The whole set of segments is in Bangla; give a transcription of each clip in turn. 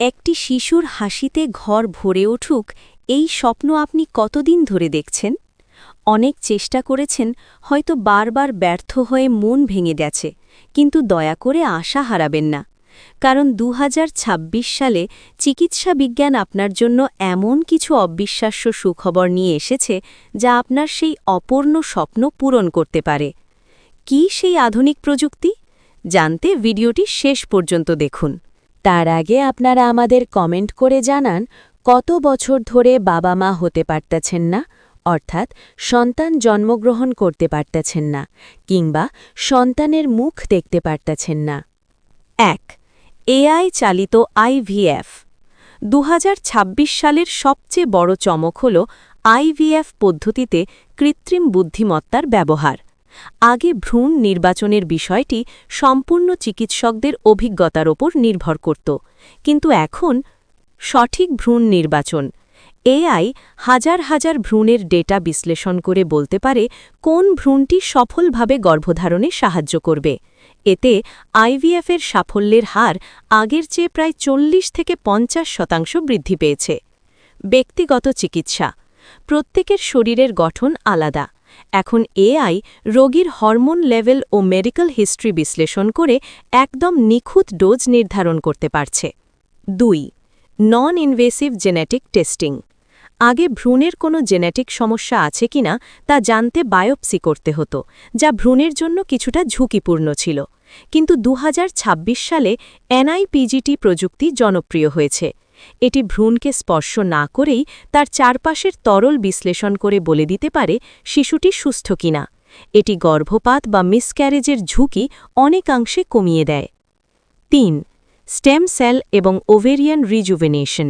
একটি শিশুর হাসিতে ঘর ভরে উঠুক এই স্বপ্ন আপনি কতদিন ধরে দেখছেন? অনেক চেষ্টা করেছেন, হয়তো বারবার ব্যর্থ হয়ে মন ভেঙে গেছে, কিন্তু দয়া করে আশা হারাবেন না। কারণ ২০২৬ সালে চিকিৎসা বিজ্ঞান আপনার জন্য এমন কিছু অবিশ্বাস্য সুখবর নিয়ে এসেছে যা আপনার সেই অপূর্ণ স্বপ্ন পূরণ করতে পারে। কি সেই আধুনিক প্রযুক্তি? জানতে ভিডিওটি শেষ পর্যন্ত দেখুন। তার আগে আপনারা আমাদের কমেন্ট করে জানান কত বছর ধরে বাবা মা হতে পারতেছেন না, অর্থাৎ সন্তান জন্মগ্রহণ করতে পারতেছেন না, কিংবা সন্তানের মুখ দেখতে পারতেছেন না। ১. এআই চালিত আইভিএফ। ২০২৬ সালের সবচেয়ে বড় চমক হল আইভিএফ পদ্ধতিতে কৃত্রিম বুদ্ধিমত্তার ব্যবহার। আগে ভ্রূণ নির্বাচনের বিষয়টি সম্পূর্ণ চিকিৎসকদের অভিজ্ঞতার ওপর নির্ভর করত, কিন্তু এখন সঠিক ভ্রূণ নির্বাচন। এআই হাজার হাজার ভ্রূণের ডেটা বিশ্লেষণ করে বলতে পারে কোন ভ্রূণটি সফলভাবে গর্ভধারণে সাহায্য করবে। এতে আইভিএফের সাফল্যের হার আগের চেয়ে প্রায় ৪০-৫০% বৃদ্ধি পেয়েছে। ব্যক্তিগত চিকিৎসা। প্রত্যেকের শরীরের গঠন আলাদা। এখন এআই রোগীর হরমোন লেভেল ও মেডিকেল হিস্ট্রি বিশ্লেষণ করে একদম নিখুঁত ডোজ নির্ধারণ করতে পারছে। ২. Non invasive genetic testing. আগে ভ্রূণের কোনো জেনেটিক সমস্যা আছে কিনা তা জানতে বায়োপসি করতে হতো, যা ভ্রূণের জন্য কিছুটা ঝুঁকিপূর্ণ ছিল। কিন্তু ২০২৬ সালে এনআইপিজিটি প্রযুক্তি জনপ্রিয় হয়েছে। এটি ভ্রূণকে স্পর্শ না করেই তার চারপাশের তরল বিশ্লেষণ করে বলে দিতে পারে শিশুটি সুস্থ কিনা। এটি গর্ভপাত বা মিসক্যারেজের ঝুঁকি অনেকাংশে কমিয়ে দেয়। ৩. স্টেম সেল এবং ওভেরিয়ান রিজুভেনেশন।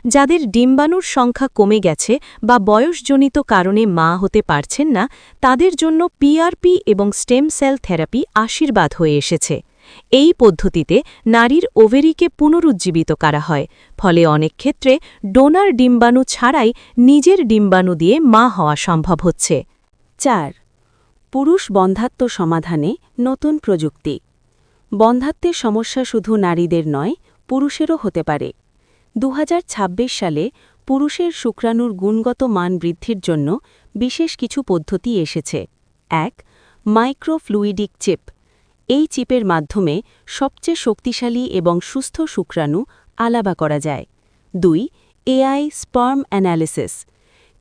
যাদের ডিম্বাণুর সংখ্যা কমে গেছে বা বয়সজনিত কারণে মা হতে পারছেন না, তাদের জন্য পিআরপি এবং স্টেম সেল থেরাপি আশীর্বাদ হয়ে এসেছে। এই পদ্ধতিতে নারীর ওভেরিকে পুনরুজ্জীবিত করা হয়, ফলে অনেক ক্ষেত্রে ডোনার ডিম্বাণু ছাড়াই নিজের ডিম্বাণু দিয়ে মা হওয়া সম্ভব হচ্ছে। ৪. পুরুষ বন্ধ্যাত্ব সমাধানে নতুন প্রযুক্তি। বন্ধ্যাত্বের সমস্যা শুধু নারীদের নয়, পুরুষেরও হতে পারে। ২০২৬ সালে পুরুষের শুক্রাণুর গুণগত মান বৃদ্ধির জন্য বিশেষ কিছু পদ্ধতি এসেছে। ১. মাইক্রোফ্লুইডিক চিপ। এই চিপের মাধ্যমে সবচেয়ে শক্তিশালী এবং সুস্থ শুক্রাণু আলাদা করা যায়। ২. AI sperm analysis.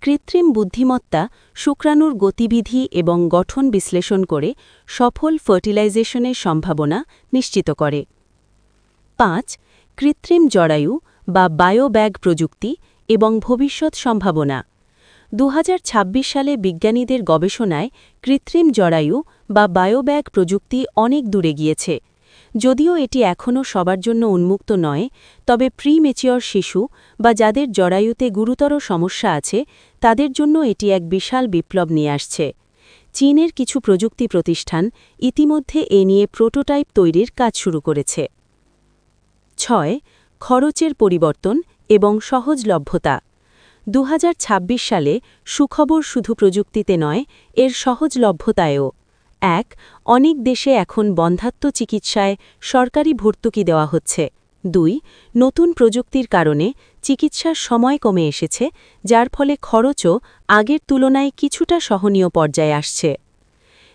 কৃত্রিম বুদ্ধিমত্তা শুক্রাণুর গতিবিধি এবং গঠন বিশ্লেষণ করে সফল ফার্টিলাইজেশনের সম্ভাবনা নিশ্চিত করে। ৫. কৃত্রিম জরায়ু বা বায়োব্যাগ প্রযুক্তি এবং ভবিষ্যৎ সম্ভাবনা। ২০২৬ সালে বিজ্ঞানীদের গবেষণায় কৃত্রিম জরায়ু বা বায়োব্যাগ প্রযুক্তি অনেক দূরে গিয়েছে। যদিও এটি এখনও সবার জন্য উন্মুক্ত নয়, তবে প্রিমেচিওর শিশু বা যাদের জরায়ুতে গুরুতর সমস্যা আছে তাদের জন্য এটি এক বিশাল বিপ্লব নিয়ে আসছে। চীনের কিছু প্রযুক্তি প্রতিষ্ঠান ইতিমধ্যে এ নিয়ে প্রোটোটাইপ তৈরির কাজ শুরু করেছে। ৬. খরচের পরিবর্তন এবং সহজলভ্যতা। ২০২৬ সালে সুখবর শুধু প্রযুক্তিতে নয়, এর সহজলভ্যতায়ও। ১. অনেক দেশে এখন বন্ধ্যাত্ব চিকিৎসায় সরকারি ভর্তুকি দেওয়া হচ্ছে। ২. নতুন প্রযুক্তির কারণে চিকিৎসার সময় কমে এসেছে, যার ফলে খরচও আগের তুলনায় কিছুটা সহনীয় পর্যায়ে আসছে।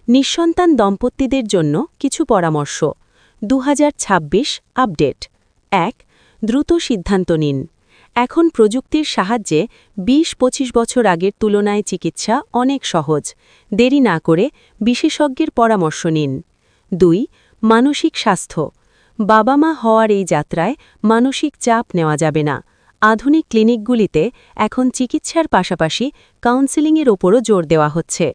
নিঃসন্তান দম্পতিদের জন্য কিছু পরামর্শ। ২০২৬ আপডেট। ১. দ্রুত সিদ্ধান্ত নিন। এখন প্রযুক্তির সাহায্যে ২০-২৫ বছর আগের তুলনায় চিকিৎসা অনেক সহজ। দেরি না করে বিশেষজ্ঞের পরামর্শ নিন। ২. মানসিক স্বাস্থ্য। বাবা মা হওয়ার এই যাত্রায় মানসিক চাপ নেওয়া যাবে না। আধুনিক ক্লিনিকগুলিতে এখন চিকিৎসার পাশাপাশি কাউন্সেলিংয়ের ওপরও জোর দেওয়া হচ্ছে।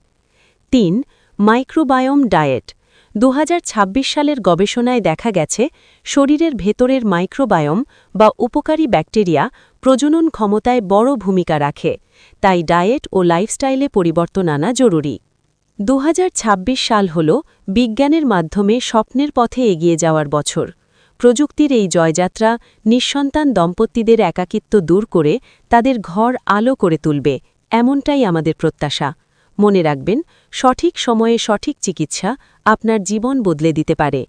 ৩. Microbiome diet. ২০২৬ সালের গবেষণায় দেখা গেছে শরীরের ভেতরের মাইক্রোবায়োম বা উপকারী ব্যাকটেরিয়া প্রজনন ক্ষমতায় বড় ভূমিকা রাখে, তাই ডায়েট ও লাইফস্টাইলে পরিবর্তন আনা জরুরি। ২০২৬ সাল হল বিজ্ঞানের মাধ্যমে স্বপ্নের পথে এগিয়ে যাওয়ার বছর। প্রযুক্তির এই জয়যাত্রা নিঃসন্তান দম্পতিদের একাকিত্ব দূর করে তাদের ঘর আলো করে তুলবে, এমনটাই আমাদের প্রত্যাশা। মনে রাখবেন, সঠিক সময়ে সঠিক চিকিৎসা আপনার জীবন বদলে দিতে পারে।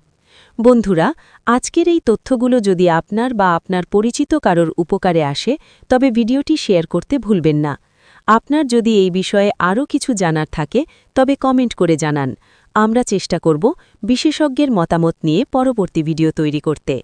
বন্ধুরা, আজকের এই তথ্যগুলো যদি আপনার বা আপনার পরিচিত কারোর উপকারে আসে তবে ভিডিওটি শেয়ার করতে ভুলবেন না। আপনার যদি এই বিষয়ে আরও কিছু জানার থাকে তবে কমেন্ট করে জানান। আমরা চেষ্টা করব বিশেষজ্ঞের মতামত নিয়ে পরবর্তী ভিডিও তৈরি করতে।